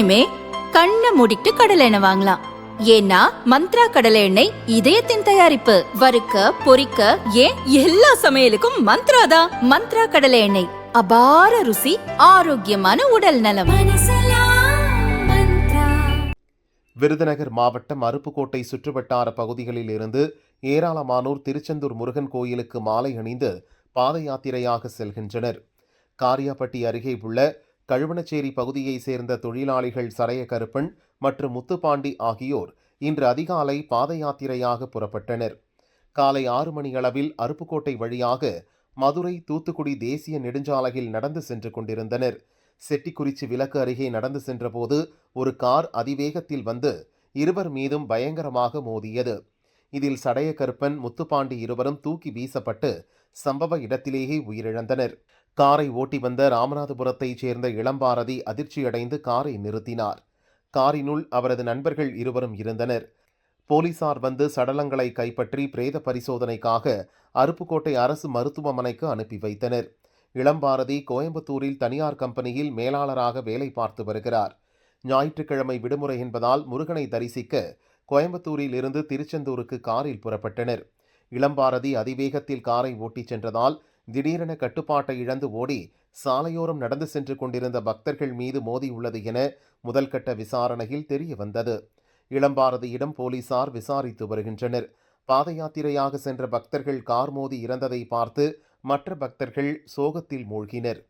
இனிமே கண்ணை மூடிட்டு கடலை எண்ணெய் வாங்கலாம். ஏன்னா மந்த்ரா கடலை எண்ணெய் இதயத்தின் தயாரிப்பு. வறுக்க பொரிக்க ஏன் எல்லா சமையலுக்கும் மந்த்ரா தான். மந்த்ரா கடலை எண்ணெய், அபார ருசி, ஆரோக்கியமான உடல் நலம். விருதுநகர் மாவட்டம் அருப்புக்கோட்டை சுற்றுவட்டார பகுதிகளில் இருந்து ஏராளமானோர் திருச்செந்தூர் முருகன் கோயிலுக்கு மாலை அணிந்து பாத யாத்திரையாக செல்கின்றனர். காரியாப்பட்டி அருகே உள்ள கழுவனச்சேரி பகுதியைச் சேர்ந்த தொழிலாளிகள் சரைய கருப்பன் மற்றும் முத்துப்பாண்டி ஆகியோர் இன்று அதிகாலை பாத யாத்திரையாக புறப்பட்டனர். காலை 6 மணியளவில் அருப்புக்கோட்டை வழியாக மதுரை தூத்துக்குடி தேசிய நெடுஞ்சாலையில் நடந்து சென்று கொண்டிருந்தனர். செட்டிக்குறிச்சி விலக்கு அருகே நடந்து சென்றபோது ஒரு கார் அதிவேகத்தில் வந்து இருவர் மீதும் பயங்கரமாக மோதியது. இதில் சடைய கருப்பன் முத்துப்பாண்டி இருவரும் தூக்கி வீசப்பட்டு சம்பவ இடத்திலேயே உயிரிழந்தனர். காரை ஓட்டி வந்த ராமநாதபுரத்தைச் சேர்ந்த இளம்பாரதி அதிர்ச்சியடைந்து காரை நிறுத்தினார். காரினுள் அவரது நண்பர்கள் இருவரும் இருந்தனர். போலீசார் வந்து சடலங்களை கைப்பற்றி பிரேத பரிசோதனைக்காக அருப்புக்கோட்டை அரசு மருத்துவமனைக்கு அனுப்பி வைத்தனர். இளம்பாரதி கோயம்புத்தூரில் தனியார் கம்பெனியில் மேலாளராக வேலை பார்த்து வருகிறார். ஞாயிற்றுக்கிழமை விடுமுறை என்பதால் முருகனை தரிசிக்க கோயம்புத்தூரில் இருந்து திருச்செந்தூருக்கு காரில் புறப்பட்டனர். இளம்பாரதி அதிவேகத்தில் காரை ஓட்டிச் சென்றதால் திடீரென கட்டுப்பாட்டை இழந்து ஓடி சாலையோரம் நடந்து சென்று கொண்டிருந்த பக்தர்கள் மீது மோதியுள்ளது என முதல்கட்ட விசாரணையில் தெரிய வந்தது. இளம்பாரதியிடம் போலீசார் விசாரித்து வருகின்றனர். பாத யாத்திரையாக சென்ற பக்தர்கள் கார் மோதி இறந்ததை பார்த்து மற்ற பக்தர்கள் சோகத்தில் மூழ்கினர்.